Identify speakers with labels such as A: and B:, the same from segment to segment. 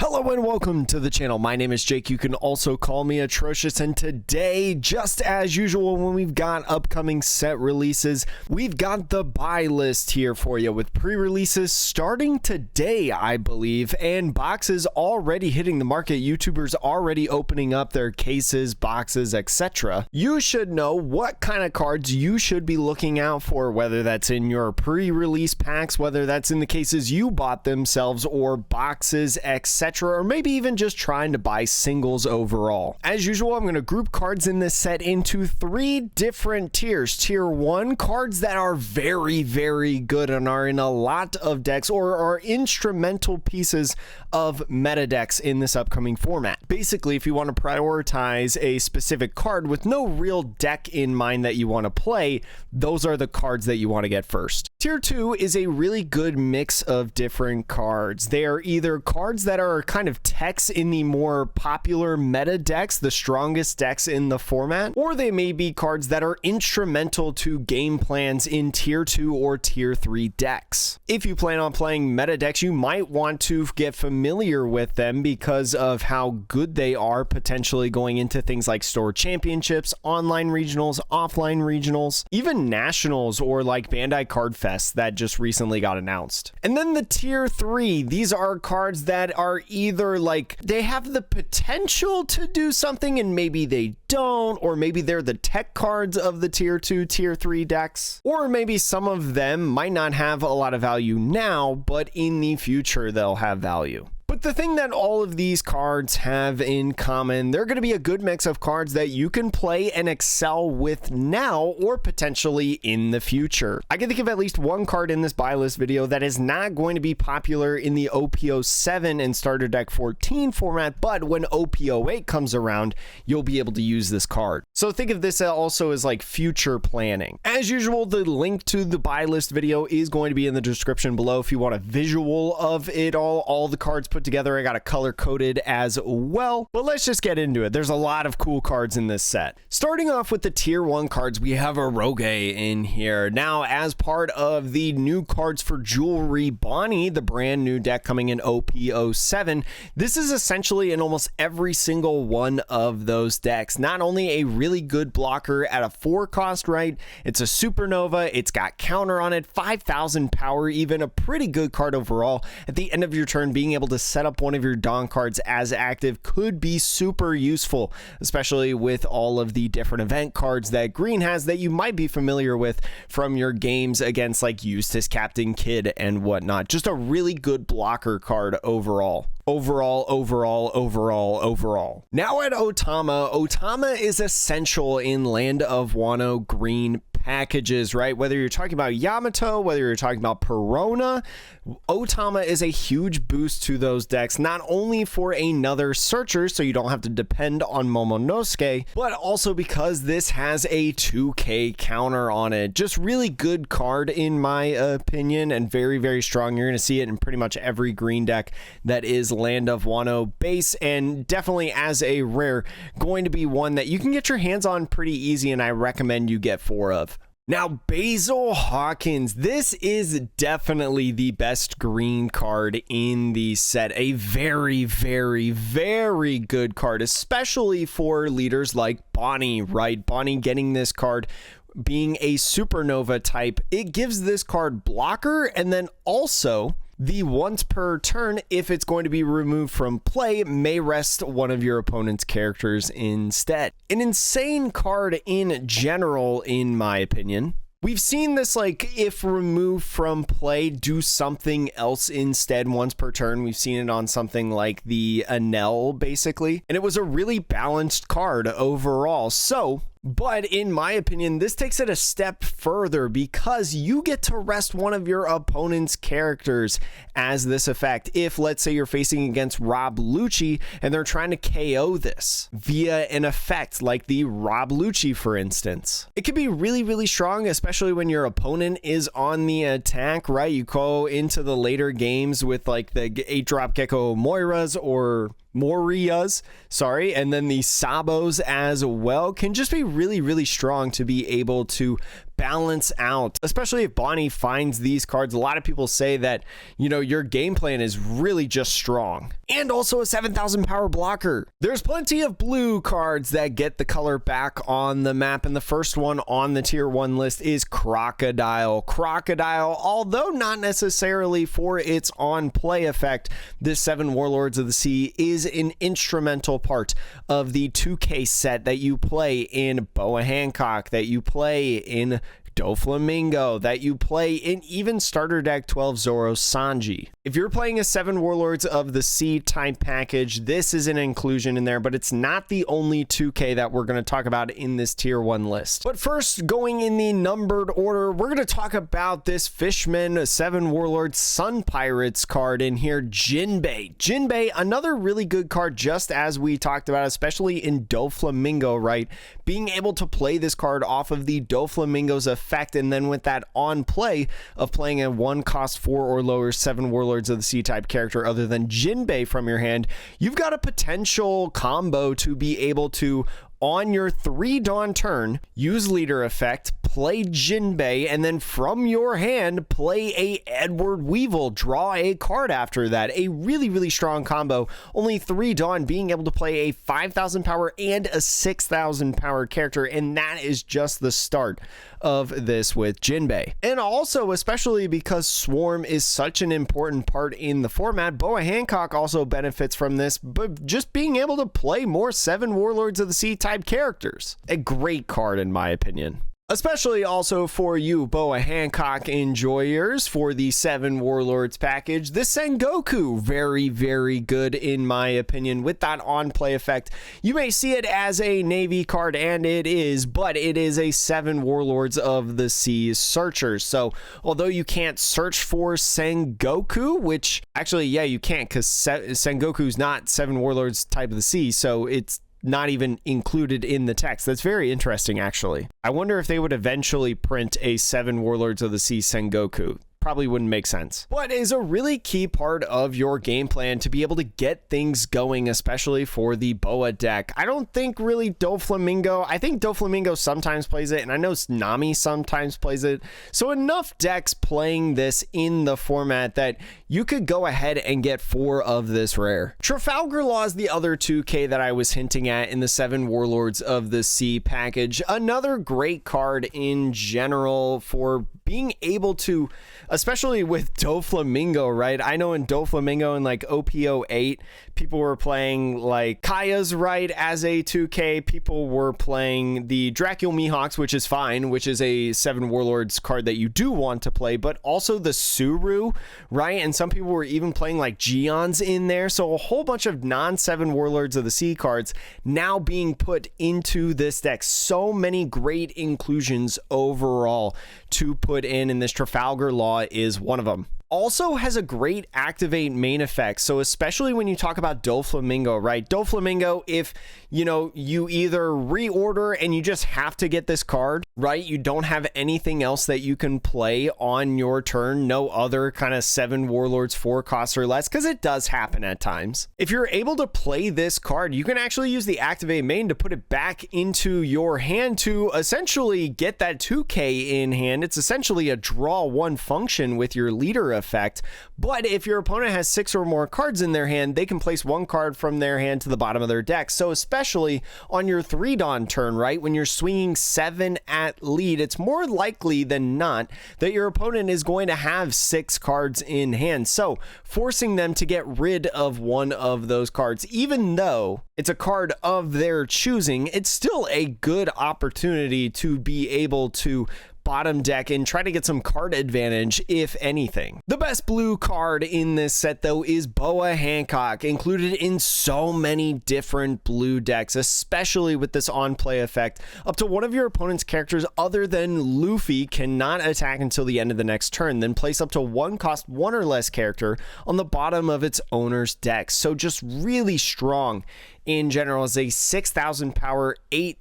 A: Hello and welcome to the channel. My name is Jake. You can also call me Atrocious, and today, just as usual, when we've got upcoming set releases, we've got the buy list here for you with pre-releases starting today, I believe, and boxes already hitting the market. YouTubers already opening up their cases, boxes, etc. You should know what kind of cards you should be looking out for, whether that's in your pre-release packs, whether that's in the cases you bought themselves, or boxes, etc., or maybe even just trying to buy singles overall. As usual, I'm going to group cards in this set into three different tiers. Tier 1, cards that are very, very good and are in a lot of decks or are instrumental pieces of meta decks in this upcoming format. Basically, if you want to prioritize a specific card with no real deck in mind that you want to play, those are the cards that you want to get first. Tier 2 is a really good mix of different cards. They are either cards that are kind of techs in the more popular meta decks, the strongest decks in the format, or they may be cards that are instrumental to game plans in tier 2 or tier 3 decks. If you plan on playing meta decks, you might want to get familiar with them because of how good they are potentially going into things like store championships, online regionals, offline regionals, even nationals, or like Bandai Card Fest that just recently got announced. And then the tier 3, these are cards that are either like they have the potential to do something and maybe they don't, or maybe they're the tech cards of the tier 2, tier 3 decks, or maybe some of them might not have a lot of value now, but in the future they'll have value. But the thing that all of these cards have in common, they're going to be a good mix of cards that you can play and excel with now or potentially in the future. I can think of at least one card in this buy list video that is not going to be popular in the OP07 and Starter Deck 14 format, but when OP08 comes around, you'll be able to use this card. So think of this also as like future planning. As usual, the link to the buy list video is going to be in the description below if you want a visual of it all the cards put together. I got it color coded as well, but let's just get into it. There's a lot of cool cards in this set. Starting off with the tier 1 cards, we have a Rogue in here. Now, as part of the new cards for Jewelry Bonnie, the brand new deck coming in OP07, this is essentially in almost every single one of those decks. Not only a really good blocker at a 4 cost, right? It's a supernova, it's got counter on it, 5,000 power, even a pretty good card overall. At the end of your turn, being able to set up one of your Dawn cards as active could be super useful, especially with all of the different event cards that Green has that you might be familiar with from your games against like Eustace, Captain Kidd, and whatnot. Just a really good blocker card overall. Overall. Now at Otama, Otama is essential in Land of Wano green packages, right? Whether you're talking about Yamato, whether you're talking about Perona, Otama is a huge boost to those decks, not only for another searcher, so you don't have to depend on Momonosuke, but also because this has a 2k counter on it. Just really good card in my opinion, and very, very strong. You're going to see it in pretty much every green deck that is Land of Wano base, and definitely as a rare, going to be one that you can get your hands on pretty easy, and I recommend you get 4 of. Now, Basil Hawkins, this is definitely the best green card in the set. A very, very, very good card, especially for leaders like Bonnie, right? Bonnie getting this card, being a supernova type, it gives this card blocker, and then also the once per turn, if it's going to be removed from play, may rest one of your opponent's characters instead. An insane card in general, in my opinion. We've seen this, like, if removed from play, do something else instead once per turn. We've seen it on something like the Anel, basically. And it was a really balanced card overall. So, but in my opinion, this takes it a step further because you get to rest one of your opponent's characters as this effect. If, let's say, you're facing against Rob Lucci and they're trying to KO this via an effect like the Rob Lucci, for instance. It can be really, really strong, especially when your opponent is on the attack, right? You go into the later games with like the 8-drop Gecko Moiras or Morias, sorry, and then the Sabos as well can just be really, really strong to be able to balance out, especially if Bonnie finds these cards. A lot of people say that, you know, your game plan is really just strong. And also a 7,000 power blocker. There's plenty of blue cards that get the color back on the map, and the first one on the tier 1 list is Crocodile. Crocodile, although not necessarily for its on-play effect, this 7 Warlords of the Sea is an instrumental part of the 2K set that you play in Boa Hancock, that you play in Doflamingo, that you play in even starter deck 12 Zoro Sanji. If you're playing a 7 Warlords of the Sea type package, this is an inclusion in there, but it's not the only 2K that we're going to talk about in this tier 1 list. But first, going in the numbered order, we're going to talk about this Fishman 7 Warlords Sun Pirates card in here, Jinbei. Jinbei, another really good card, just as we talked about, especially in Doflamingo, right? Being able to play this card off of the Doflamingo's effect, and then with that on play of playing a 1 cost 4 or lower 7 Warlords of the Sea type character other than Jinbei from your hand, you've got a potential combo to be able to, on your 3 Dawn turn, use leader effect, play Jinbei, and then from your hand, play a Edward Weevil, draw a card after that. A really, really strong combo. Only 3 Dawn being able to play a 5,000 power and a 6,000 power character, and that is just the start of this with Jinbei. And also, especially because Swarm is such an important part in the format, Boa Hancock also benefits from this, but just being able to play more 7 Warlords of the Sea type characters. A great card in my opinion. Especially also for you Boa Hancock enjoyers for the 7 Warlords package. The Sengoku, very, very good in my opinion with that on-play effect. You may see it as a Navy card, and it is, but it is a 7 Warlords of the Sea searcher. So although you can't search for Sengoku, which actually, yeah, you can't, because Sengoku's not 7 Warlords type of the Sea, so it's not even included in the text. That's very interesting, actually. I wonder if they would eventually print a 7 Warlords of the Sea Sengoku. Probably wouldn't make sense, but is a really key part of your game plan to be able to get things going, especially for the Boa deck. I don't think really Doflamingo, I think Doflamingo sometimes plays it, and I know Nami sometimes plays it, so enough decks playing this in the format that you could go ahead and get 4 of this rare. Trafalgar Law is the other 2K that I was hinting at in the 7 Warlords of the Sea package. Another great card in general for being able to, especially with Doflamingo, right? I know in Doflamingo and like OP08, people were playing like Kaya's, right, as a 2K. People were playing the Dracul Mihawks, which is fine, which is a 7 Warlords card that you do want to play, but also the Suru, right? And some people were even playing like Geons in there. So a whole bunch of non-7 Warlords of the Sea cards now being put into this deck. So many great inclusions overall to put in, and this Trafalgar Law is one of them. Also has a great activate main effect. So especially when you talk about Doflamingo, right? Doflamingo, if you know, you either reorder and you just have to get this card, right? You don't have anything else that you can play on your turn, no other kind of 7 Warlords 4 costs or less, because it does happen at times. If you're able to play this card, you can actually use the activate main to put it back into your hand to essentially get that 2K in hand. It's essentially a draw 1 function with your leader effect, but if your opponent has 6 or more cards in their hand, they can place 1 card from their hand to the bottom of their deck. So especially on your 3 Dawn turn, right, when you're swinging 7 at lead, it's more likely than not that your opponent is going to have 6 cards in hand, so forcing them to get rid of one of those cards, even though it's a card of their choosing, it's still a good opportunity to be able to bottom deck and try to get some card advantage, if anything. The best blue card in this set, though, is Boa Hancock, included in so many different blue decks, especially with this on-play effect. Up to one of your opponent's characters other than Luffy cannot attack until the end of the next turn, then place up to 1 cost 1 or less character on the bottom of its owner's deck. So just really strong in general. Is a 6,000 power a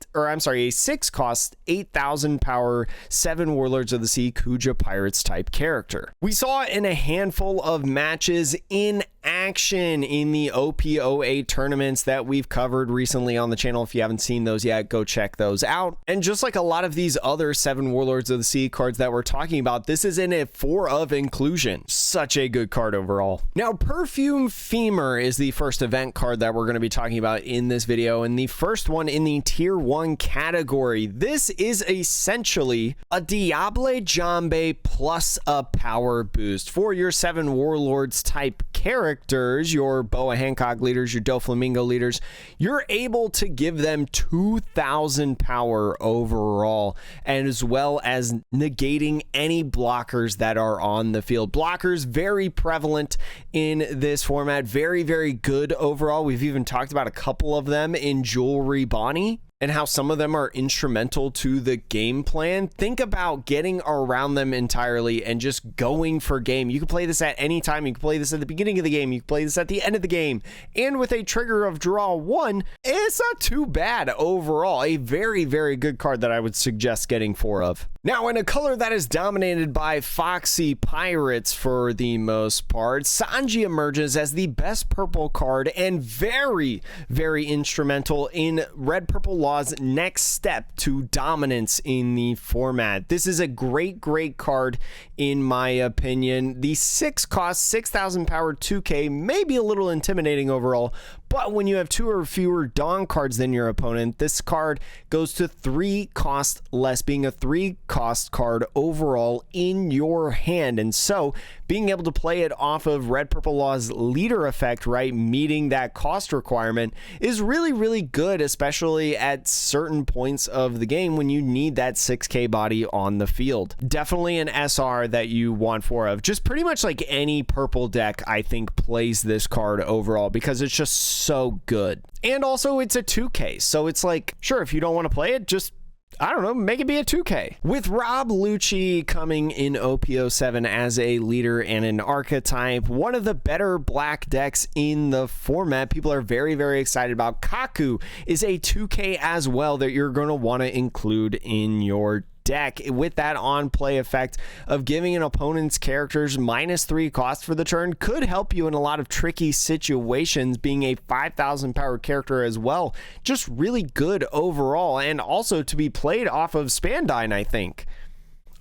A: 6 cost 8,000 power 7 Warlords of the Sea Kuja Pirates type character. We saw it in a handful of matches in action in the OP08 tournaments that we've covered recently on the channel. If you haven't seen those yet, go check those out. And just like a lot of these other 7 Warlords of the Sea cards that we're talking about, this is in a 4 of inclusion. Such a good card overall. Now, Perfume Femur is the first event card that we're going to be talking about in this video, and the first one in the tier 1 category. This is essentially a Diable Jambe plus a power boost for your 7 Warlords type characters, your Boa Hancock leaders, your Doflamingo leaders. You're able to give them 2,000 power overall, and as well as negating any blockers that are on the field. Blockers very prevalent in this format, very, very good overall. We've even talked about a couple of them in Jewelry Bonnie, and how some of them are instrumental to the game plan. Think about getting around them entirely and just going for game. You can play this at any time. You can play this at the beginning of the game. You can play this at the end of the game. And with a trigger of draw 1, it's not too bad overall. A very, very good card that I would suggest getting 4 of. Now, in a color that is dominated by Foxy Pirates for the most part, Sanji emerges as the best purple card and very, very instrumental in Red Purple Law's next step to dominance in the format. This is a great, great card in my opinion. The 6 cost, 6,000 power, 2k may be a little intimidating overall, but when you have 2 or fewer Dawn cards than your opponent, this card goes to 3 cost less, being a 3 cost card overall in your hand. And so being able to play it off of Red Purple Law's leader effect, right, meeting that cost requirement is really, really good, especially at certain points of the game when you need that 6k body on the field. Definitely an SR that you want 4 of. Just pretty much like any purple deck, I think, plays this card overall because it's just so good. And also it's a 2k, so it's like, sure, if you don't want to play it, just, I don't know, make it be a 2k. With Rob Lucci coming in OP07 as a leader and an archetype, one of the better black decks in the format, people are very, very excited about. Kaku is a 2k as well that you're going to want to include in your deck with that on play effect of giving an opponent's characters -3 cost for the turn. Could help you in a lot of tricky situations, being a 5,000 power character as well. Just really good overall, and also to be played off of Spandine.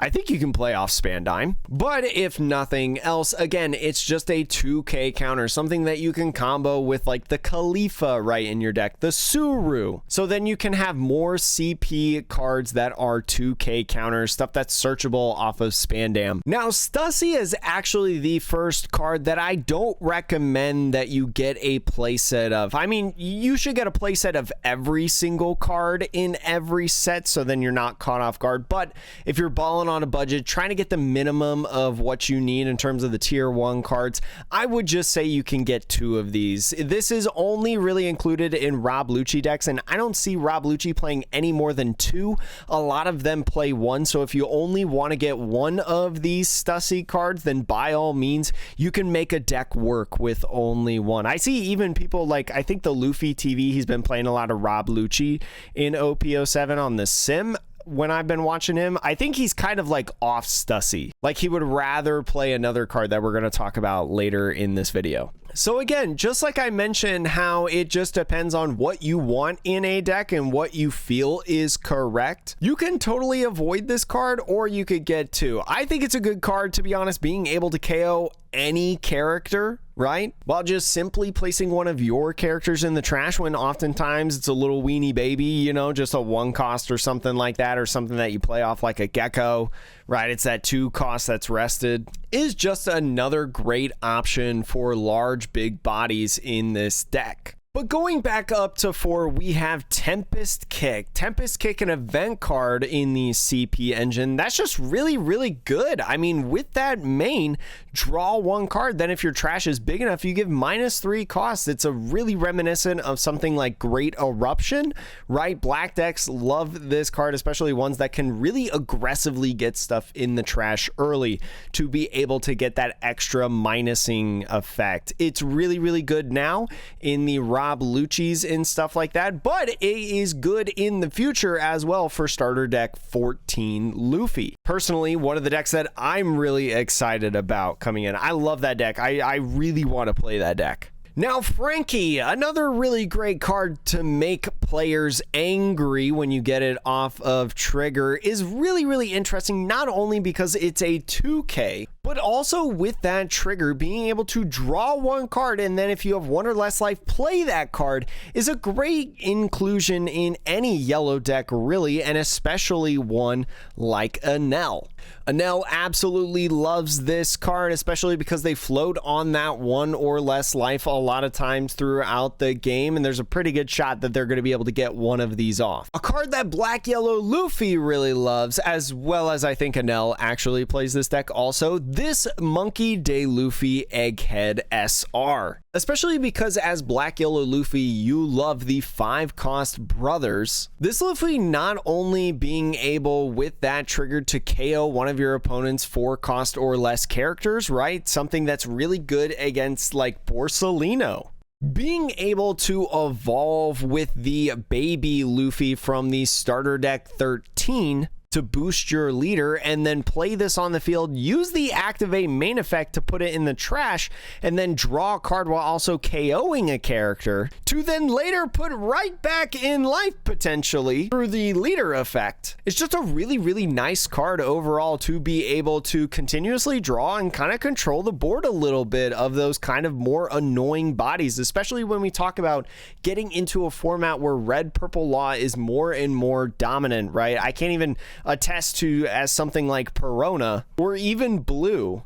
A: I think you can play off Spandine, but if nothing else, again, it's just a 2k counter, something that you can combo with like the Khalifa right in your deck, the Suru. So then you can have more CP cards that are 2k counters, stuff that's searchable off of Spandam. Now, Stussy is actually the first card that I don't recommend that you get a playset of. I mean, you should get a playset of every single card in every set, so then you're not caught off guard. But if you're balling on a budget, trying to get the minimum of what you need in terms of the tier 1 cards, I would just say you can get 2 of these. This is only really included in Rob Lucci decks, and I don't see Rob Lucci playing any more than 2. A lot of them play 1, so if you only want to get 1 of these Stussy cards, then by all means, you can make a deck work with only 1. I see even people like, I think the Luffy TV, he's been playing a lot of Rob Lucci in OP07 on the sim. When I've been watching him, I think he's kind of like off Stussy. Like he would rather play another card that we're going to talk about later in this video. So again, just like I mentioned how it just depends on what you want in a deck and what you feel is correct, you can totally avoid this card or you could get 2. I think it's a good card, to be honest, being able to KO any character, right? While just simply placing one of your characters in the trash when oftentimes it's a little weenie baby, you know, just a 1 cost or something like that, or something that you play off like a Gecko, right? It's that 2 cost that's rested, is just another great option for large, big bodies in this deck. But going back up to 4, we have Tempest Kick. Tempest Kick, an event card in the CP engine. That's just really, really good. I mean, with that main, draw 1 card. Then if your trash is big enough, you give -3 costs. It's a really reminiscent of something like Great Eruption, right? Black decks love this card, especially ones that can really aggressively get stuff in the trash early to be able to get that extra minusing effect. It's really, really good now in the Rob Lucci's and stuff like that, but it is good in the future as well for starter deck 14 Luffy. Personally, one of the decks that I'm really excited about coming in. I love that deck. I really want to play that deck. Now, Frankie, another really great card to make players angry when you get it off of trigger, is really, really interesting, not only because it's a 2K, but also with that trigger, being able to draw one card, and then if you have one or less life, play that card, is a great inclusion in any yellow deck, really, and especially one like Enel. Enel absolutely loves this card, especially because they float on that one or less life a lot of times throughout the game, and there's a pretty good shot that they're going to be able to get one of these off. A card that Black Yellow Luffy really loves, as well as I think Enel actually plays this deck also, this Monkey D. Luffy Egghead SR. Especially because as Black Yellow Luffy, you love the 5-cost brothers. This Luffy not only being able with that trigger to KO one of your opponent's 4-cost or less characters, right? Something that's really good against like Borsalino. Being able to evolve with the baby Luffy from the starter deck 13 to boost your leader, and then play this on the field, use the activate main effect to put it in the trash, and then draw a card while also KOing a character, to then later put right back in life potentially through the leader effect. It's just a really, really nice card overall to be able to continuously draw and kind of control the board a little bit of those kind of more annoying bodies, especially when we talk about getting into a format where red purple law is more and more dominant, right? I can't even attest to as something like Perona or even blue.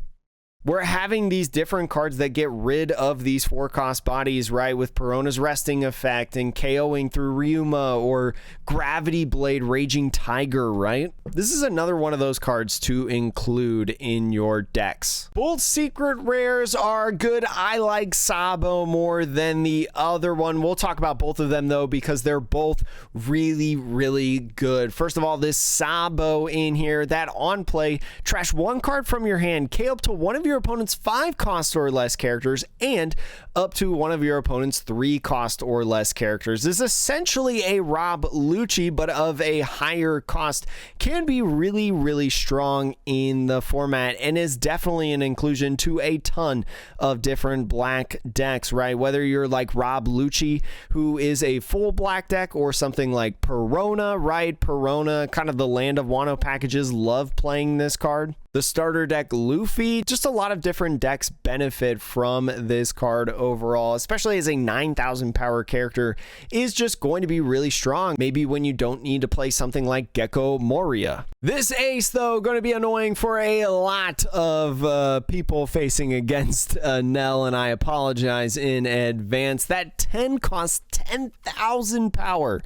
A: We're having these different cards that get rid of these 4-cost bodies, right? With Perona's resting effect and KOing through Ryuma, or Gravity Blade Raging Tiger, right? This is another one of those cards to include in your decks. Both secret rares are good. I like Sabo more than the other one. We'll talk about both of them though, because they're both really, really good. First of all, this Sabo in here, that on play, trash one card from your hand, KO up to one of your opponent's 5-cost or less characters and up to one of your opponent's 3-cost or less characters. This is essentially a Rob Lucci, but of a higher cost. Can be really, really strong in the format, and is definitely an inclusion to a ton of different black decks, right? Whether you're like Rob Lucci, who is a full black deck, or something like Perona, right? Perona, kind of the Land of Wano packages, love playing this card. The starter deck Luffy, just a lot of different decks benefit from this card overall, especially as a 9,000 power character, is just going to be really strong. Maybe when you don't need to play something like Gecko Moria. This ace, though, going to be annoying for a lot of people facing against Nell, and I apologize in advance. That 10 costs 10,000 power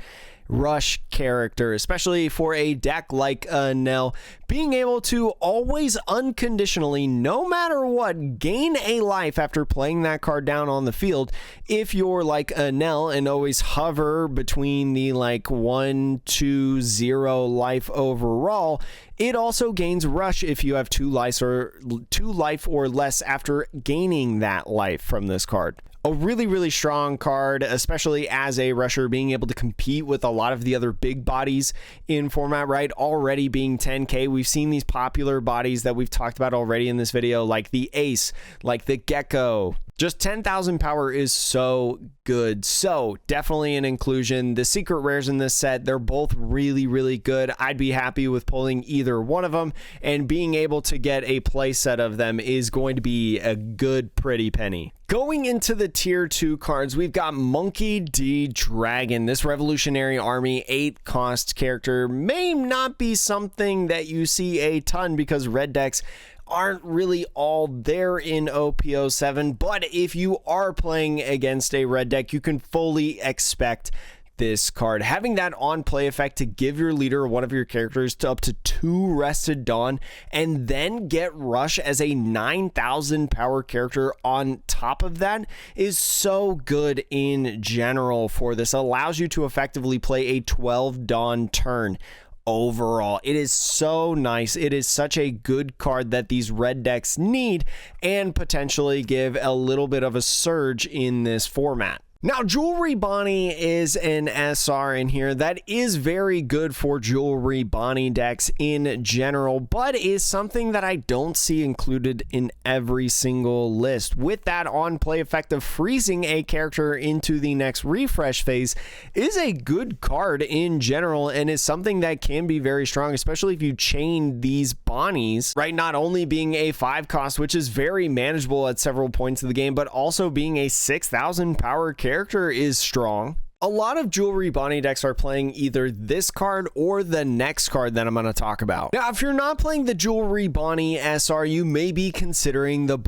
A: rush character, especially for a deck like Nell, being able to always unconditionally, no matter what, gain a life after playing that card down on the field. If you're like Nell and always hover between the like 1, 2, 0 life overall, it also gains rush if you have 2 life or less after gaining that life from this card. A really, really strong card, especially as a rusher, being able to compete with a lot of the other big bodies in format, right? Already being 10k, we've seen these popular bodies that we've talked about already in this video, like the Ace, like the Gecko. Just 10,000 power is so good. So definitely an inclusion. The secret rares in this set, they're both really, really good. I'd be happy with pulling either one of them, and being able to get a play set of them is going to be a good, pretty penny. Going into the tier 2 cards, we've got Monkey D. Dragon. This Revolutionary Army 8-cost character may not be something that you see a ton because red decks aren't really all there in OP07, but if you are playing against a red deck, you can fully expect this card. Having that on play effect to give your leader one of your characters to up to 2 Rested Dawn, and then get Rush as a 9,000 power character on top of that, is so good in general for this. Allows you to effectively play a 12 Dawn turn. Overall, it is so nice. It is such a good card that these red decks need, and potentially give a little bit of a surge in this format. Now, Jewelry Bonnie is an SR in here that is very good for Jewelry Bonnie decks in general, but is something that I don't see included in every single list. With that on-play effect of freezing a character into the next refresh phase is a good card in general and is something that can be very strong, especially if you chain these Bonnies, right? Not only being a 5 cost, which is very manageable at several points of the game, but also being a 6,000 power character is strong. A lot of Jewelry Bonnie decks are playing either this card or the next card that I'm going to talk about. Now, if you're not playing the Jewelry Bonnie SR, you may be considering the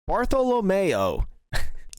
A: Bartolomeo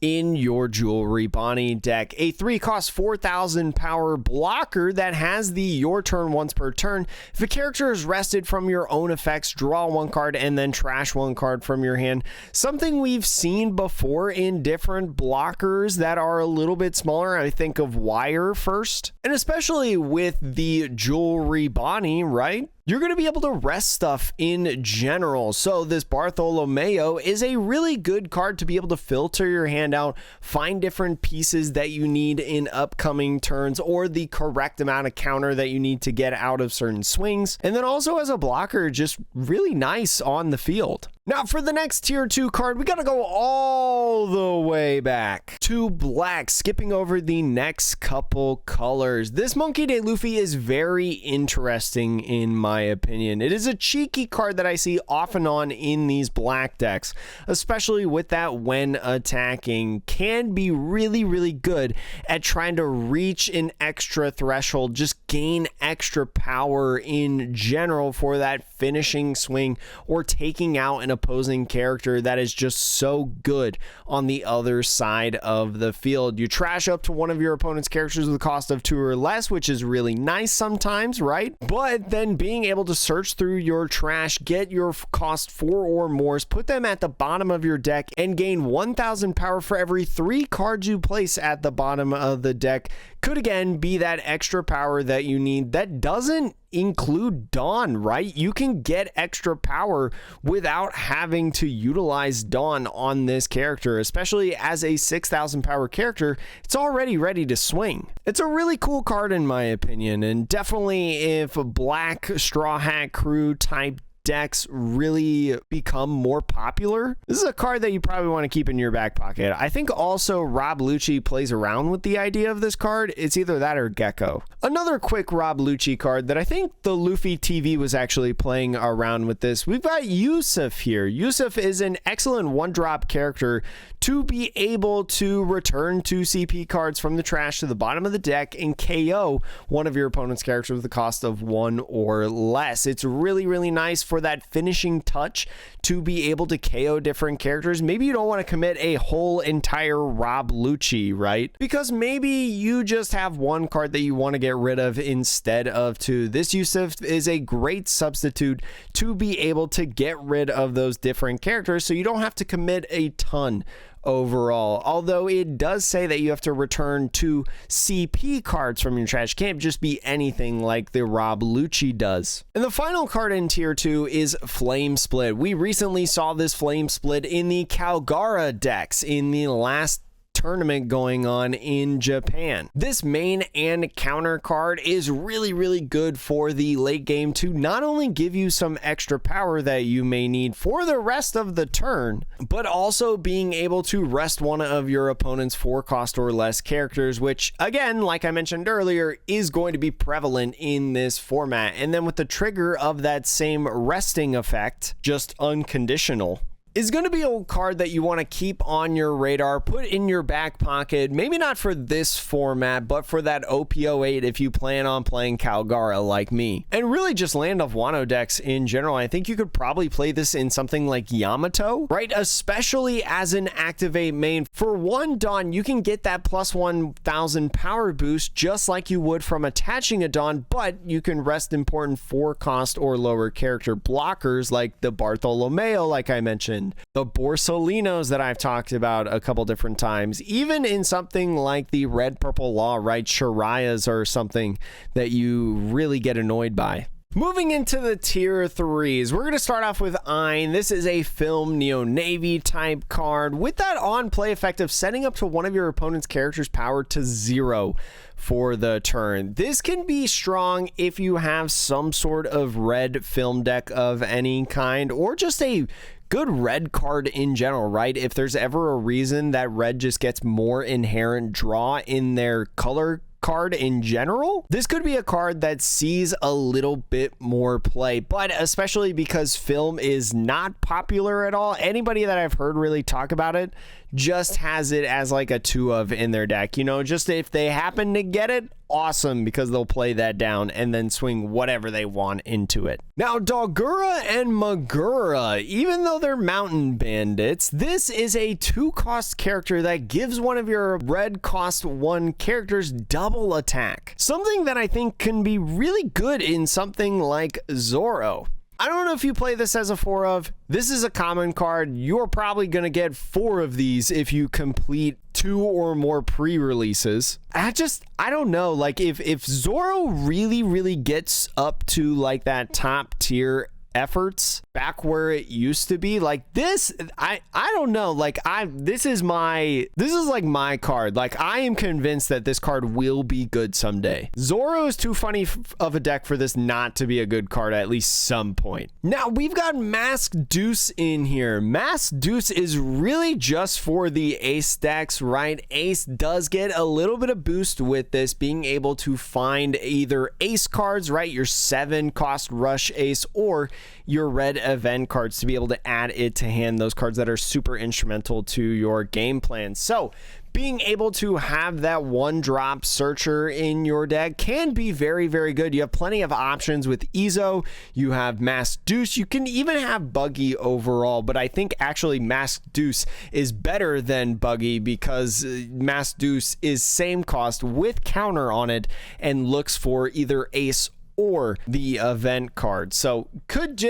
A: in your Jewelry Bonnie deck. A 3 cost 4,000 power blocker that has the your turn once per turn. If a character is rested from your own effects, draw 1 card and then trash 1 card from your hand. Something we've seen before in different blockers that are a little bit smaller. I think of Wire first, and especially with the Jewelry Bonnie, right? You're going to be able to rest stuff in general. So this Bartolomeo is a really good card to be able to filter your hand out, find different pieces that you need in upcoming turns or the correct amount of counter that you need to get out of certain swings. And then also as a blocker, just really nice on the field. Now for the next tier 2 card, we got to go all the way back to black, skipping over the next couple colors. This Monkey D. Luffy is very interesting in my opinion. It is a cheeky card that I see off and on in these black decks, especially with that when attacking, can be really, really good at trying to reach an extra threshold, just gain extra power in general for that finishing swing or taking out an opposing character that is just so good on the other side of the field. You trash up to one of your opponent's characters with a cost of 2 or less, which is really nice sometimes, right? But then being able to search through your trash, get your cost 4 or more, put them at the bottom of your deck, and gain 1,000 power for every 3 cards you place at the bottom of the deck could again be that extra power that you need. That doesn't include Dawn, right? You can get extra power without having to utilize Dawn on this character, especially as a 6,000 power character. It's already ready to swing. It's a really cool card in my opinion, and definitely if a black Straw Hat Crew type decks really become more popular, this is a card that you probably want to keep in your back pocket. I think also Rob Lucci plays around with the idea of this card. It's either that or Gecko. Another quick Rob Lucci card that I think the Luffy TV was actually playing around with this. We've got Yusuf here. Yusuf is an excellent 1-drop character to be able to return 2 CP cards from the trash to the bottom of the deck and KO one of your opponent's characters with a cost of 1 or less. It's really, really nice for that finishing touch to be able to KO different characters. Maybe you don't want to commit a whole entire Rob Lucci, right? Because maybe you just have 1 card that you want to get rid of instead of 2. This Yusuf is a great substitute to be able to get rid of those different characters so you don't have to commit a ton overall, although it does say that you have to return 2 CP cards from your trash. Can't just be anything like the Rob Lucci does. And the final card in tier 2 is Flame Split. We recently saw this Flame Split in the Calgara decks in the last tournament going on in Japan. This main and counter card is really, really good for the late game to not only give you some extra power that you may need for the rest of the turn, but also being able to rest one of your opponent's 4 cost or less characters, which again, like I mentioned earlier, is going to be prevalent in this format. And then with the trigger of that same resting effect, just unconditional, is going to be a card that you want to keep on your radar, put in your back pocket, maybe not for this format, but for that OP08 if you plan on playing Calgara like me. And really just Land of Wano decks in general. I think you could probably play this in something like Yamato, right? Especially as an activate main. For 1 Dawn, you can get that plus 1,000 power boost just like you would from attaching a Dawn, but you can rest important 4 cost or lower character blockers like the Bartolomeo, like I mentioned, the Borsalinos that I've talked about a couple different times, even in something like the Red Purple Law, right? Sharias are something that you really get annoyed by. Moving into the tier 3s, we're going to start off with Ein. This is a Film Neo-Navy type card with that on-play effect of setting up to one of your opponent's characters' power to 0 for the turn. This can be strong if you have some sort of red film deck of any kind, or just a good red card in general, right? If there's ever a reason that red just gets more inherent draw in their color card in general, this could be a card that sees a little bit more play. But especially because film is not popular at all, anybody that I've heard really talk about it just has it as like a 2 of in their deck. You know, just if they happen to get it, awesome, because they'll play that down and then swing whatever they want into it. Now, Dogura and Magura, even though they're mountain bandits, this is a 2-cost character that gives one of your red cost 1 characters double attack. Something that I think can be really good in something like Zoro. I don't know if you play this as a 4 of. This is a common card. You're probably going to get 4 of these if you complete 2 or more pre-releases. I don't know. Like if Zoro really gets up to like that top tier efforts back where it used to be, like this, I don't know, like this is like my card. Like I am convinced that this card will be good someday. Zoro is too funny of a deck for this not to be a good card at least some point. Now we've got Mask Deuce in here. Mask Deuce is really just for the ace decks, right? Ace does get a little bit of boost with this, being able to find either ace cards, right? Your 7-cost rush ace, or your red event cards to be able to add it to hand, those cards that are super instrumental to your game plan. So being able to have that 1-drop searcher in your deck can be very good. You have plenty of options with Izo. You have Mask Deuce. You can even have Buggy overall, but I think actually Mask Deuce is better than Buggy because Mask Deuce is same cost with counter on it and looks for either ace or the event card. So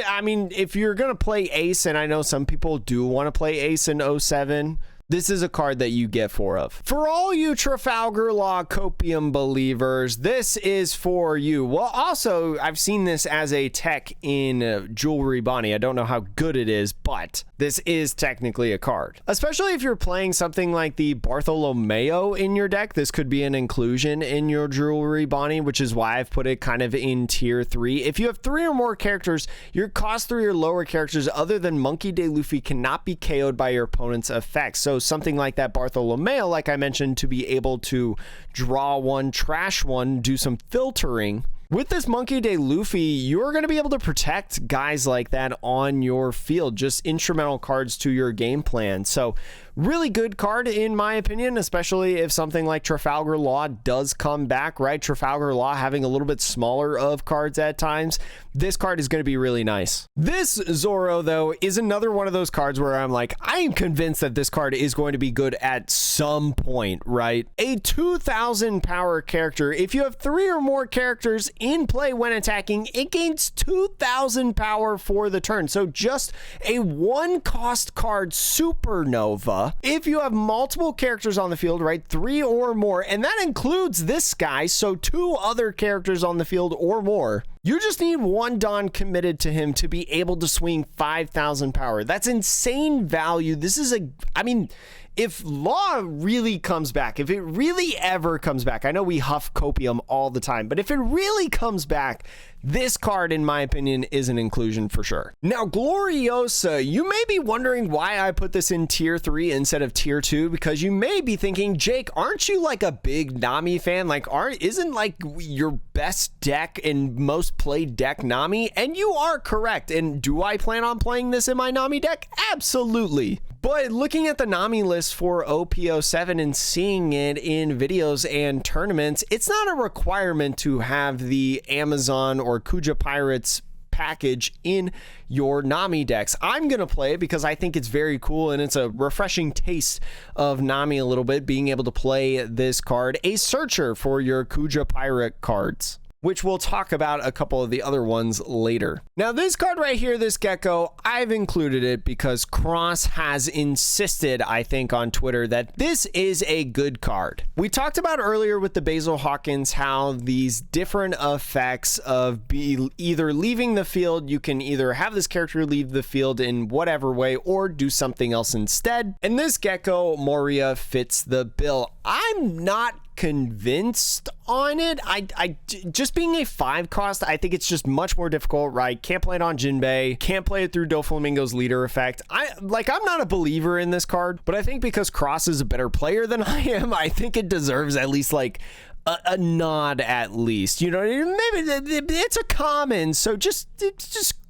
A: I mean, if you're gonna play ace, and I know some people do want to play ace in 07, this is a card that you get 4 of. For all you Trafalgar Law Copium believers, this is for you. Well, also, I've seen this as a tech in Jewelry Bonnie. I don't know how good it is, but this is technically a card. Especially if you're playing something like the Bartholomew in your deck, this could be an inclusion in your Jewelry Bonnie, which is why I've put it kind of in tier 3. If you have 3 or more characters, your cost 3 or lower characters other than Monkey D. Luffy cannot be KO'd by your opponent's effects. So something like that Bartholomew, like I mentioned, to be able to draw 1, trash 1, do some filtering. With this Monkey D. Luffy, you're going to be able to protect guys like that on your field, just instrumental cards to your game plan. So really good card in my opinion, especially if something like Trafalgar Law does come back, right? Trafalgar Law having a little bit smaller of cards at times. This card is going to be really nice. This Zoro, though, is another one of those cards where I'm like, I am convinced that this card is going to be good at some point, right? A 2,000 power character. If you have 3 or more characters in play when attacking, it gains 2,000 power for the turn. So just a 1-cost card supernova. If you have multiple characters on the field, right, 3 or more, and that includes this guy, so 2 other characters on the field or more, you just need 1 Dawn committed to him to be able to swing 5,000 power. That's insane value. This is I mean, if Law really comes back, if it really ever comes back, I know we huff Copium all the time, but if it really comes back, this card, in my opinion, is an inclusion for sure. Now, Gloriosa, you may be wondering why I put this in tier 3 instead of tier 2, because you may be thinking, Jake, aren't you like a big Nami fan? Like, isn't like your best deck and most played deck Nami? And you are correct. And do I plan on playing this in my Nami deck? Absolutely. But looking at the Nami list for OP07 and seeing it in videos and tournaments, it's not a requirement to have the Amazon or Kuja Pirates package in your Nami decks. I'm going to play it because I think it's very cool and it's a refreshing taste of Nami a little bit, being able to play this card, a searcher for your Kuja Pirate cards. which we'll talk about a couple of the other ones later. Now, this card right here, this Gecko, I've included it because Cross has insisted, I think, on Twitter that this is a good card. We talked about earlier with the Basil Hawkins how these different effects of either leaving the field, you can either have this character leave the field in whatever way or do something else instead. And this Gecko Moria fits the bill. I'm not convinced on it. I just being a 5 cost, I think it's just much more difficult, right? Can't play it on Jinbei, can't play it through Doflamingo's leader effect. I'm not a believer in this card, but I think because Cross is a better player than I am, I think it deserves at least like a nod at least. You know, maybe it's a common, so just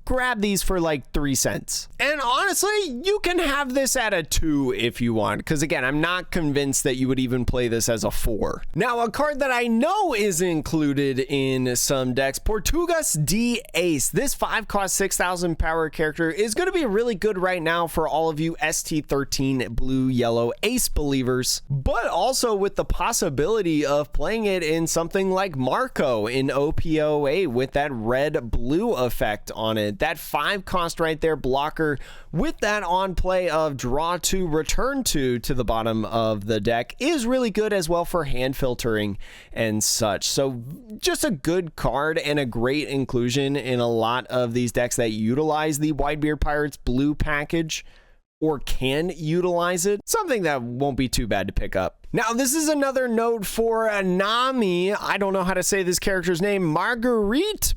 A: grab these for like 3 cents. And honestly, you can have this at a 2 if you want, because again, I'm not convinced that you would even play this as a 4. Now, a card that I know is included in some decks, Portugas de Ace. This 5 cost 6,000 power character is going to be really good right now for all of you ST13 blue yellow Ace believers, but also with the possibility of playing it in something like Marco in OP08 with that red blue effect on it. That 5 cost right there, blocker, with that on play of draw 2, return 2 to the bottom of the deck is really good as well for hand filtering and such. So just a good card and a great inclusion in a lot of these decks that utilize the Whitebeard Pirates blue package or can utilize it. Something that won't be too bad to pick up. Now, this is another note for Nami. I don't know how to say this character's name. Marguerite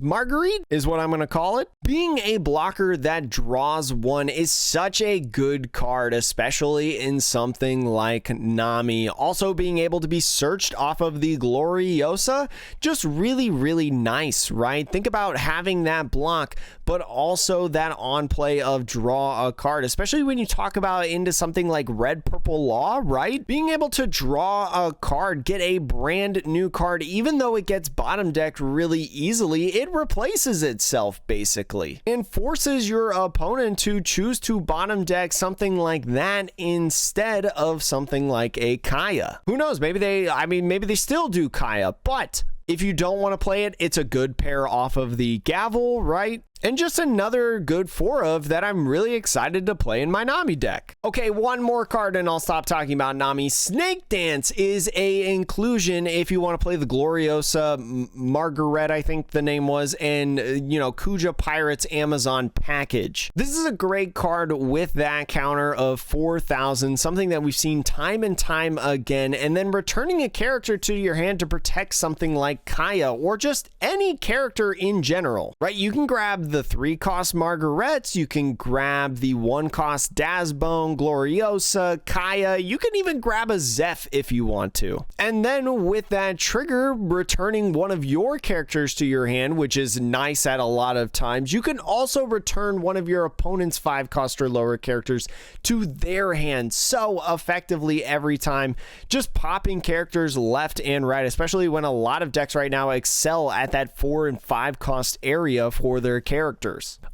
A: is what I'm going to call it. Being a blocker that draws 1 is such a good card, especially in something like Nami. Also, being able to be searched off of the Gloriosa, just really, really nice, right? Think about having that block, but also that on play of draw a card, especially when you talk about into something like Red Purple Law, right? Being able to draw a card, get a brand new card, even though it gets bottom decked really easily, it replaces itself basically and forces your opponent to choose to bottom deck something like that instead of something like a Kaya. Who knows? Maybe they still do Kaya, but if you don't want to play it, it's a good pair off of the Gavel, right? And just another good 4 of that I'm really excited to play in my Nami deck. Okay, one more card and I'll stop talking about Nami. Snake Dance is a inclusion if you want to play the Gloriosa, Margaret, I think the name was, and, Kuja Pirates Amazon package. This is a great card with that counter of 4,000, something that we've seen time and time again, and then returning a character to your hand to protect something like Kaya or just any character in general, right? You can grab the 3 cost Margarets, you can grab the 1 cost Dazbone, Gloriosa, Kaya, you can even grab a Zeph if you want to. And then with that trigger, returning one of your characters to your hand, which is nice at a lot of times, you can also return one of your opponent's 5 cost or lower characters to their hand so effectively every time, just popping characters left and right, especially when a lot of decks right now excel at that 4 and 5 cost area for their characters.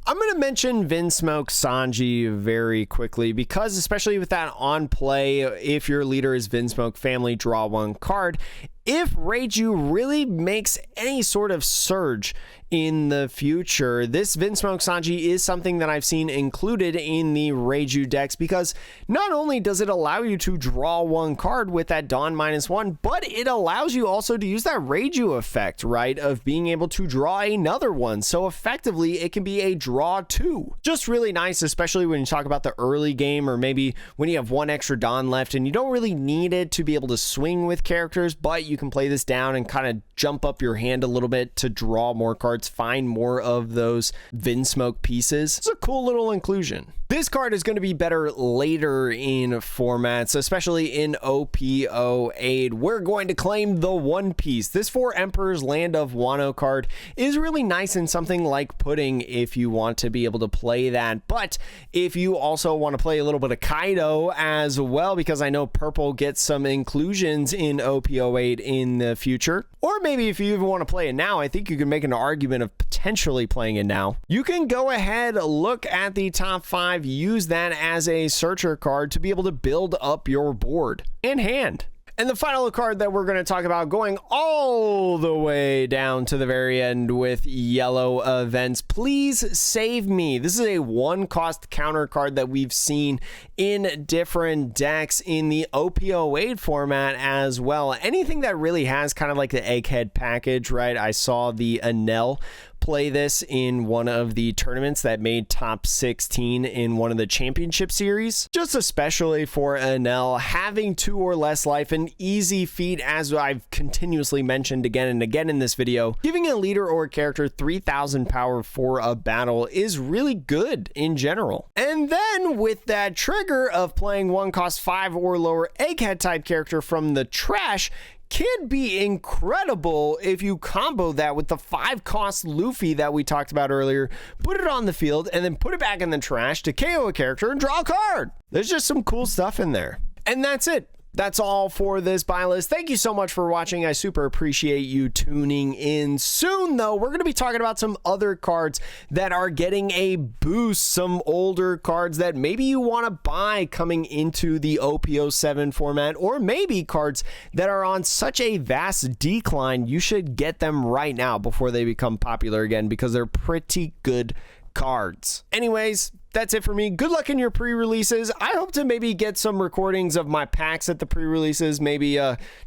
A: I'm going to mention Vinsmoke Sanji very quickly because especially with that on play, if your leader is Vinsmoke family, draw 1 card. If Reiju really makes any sort of surge in the future, this Vinsmoke Sanji is something that I've seen included in the Reiju decks because not only does it allow you to draw 1 card with that Dawn -1, but it allows you also to use that Reiju effect, right, of being able to draw another one. So effectively, it can be a draw 2. Just really nice, especially when you talk about the early game or maybe when you have 1 extra Dawn left and you don't really need it to be able to swing with characters, but you can play this down and kind of jump up your hand a little bit to draw more cards, find more of those Vinsmoke pieces. It's a cool little inclusion. This card is going to be better later in formats, especially in OP08. We're going to claim the One Piece. This 4 Emperor's Land of Wano card is really nice in something like Pudding if you want to be able to play that. But if you also want to play a little bit of Kaido as well, because I know purple gets some inclusions in OP08 in the future, or maybe if you even want to play it now, I think you can make an argument of potentially playing it now. You can go ahead, look at the top 5, use that as a searcher card to be able to build up your board and hand. And the final card that we're going to talk about, going all the way down to the very end with yellow events, Please Save Me. This is a 1-cost counter card that we've seen in different decks in the OP08 format as well. Anything that really has kind of like the egghead package, right? I saw the Anel play this in one of the tournaments that made top 16 in one of the championship series. Just especially for Anel, having 2 or less life, an easy feat, as I've continuously mentioned again and again in this video. Giving a leader or character 3,000 power for a battle is really good in general. And then with that trigger of playing 1-cost 5 or lower egghead type character from the trash, can be incredible if you combo that with the 5-cost Luffy that we talked about earlier, put it on the field, and then put it back in the trash to KO a character and draw a card. There's just some cool stuff in there. And that's it. That's all for this buy list. Thank you so much for watching. I super appreciate you tuning in. Soon, though, we're going to be talking about some other cards that are getting a boost, some older cards that maybe you want to buy coming into the OP07 format, or maybe cards that are on such a vast decline, you should get them right now before they become popular again, because they're pretty good cards. Anyways, that's it for me. Good luck in your pre-releases. I hope to maybe get some recordings of my packs at the pre-releases. Maybe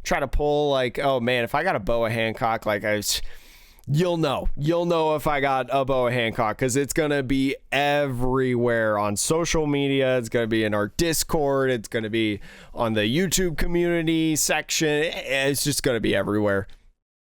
A: try to pull, like, oh man, if I got a Boa Hancock, like you'll know if I got a Boa Hancock, because it's gonna be everywhere on social media. It's gonna be in our Discord. It's gonna be on the YouTube community section. It's just gonna be everywhere.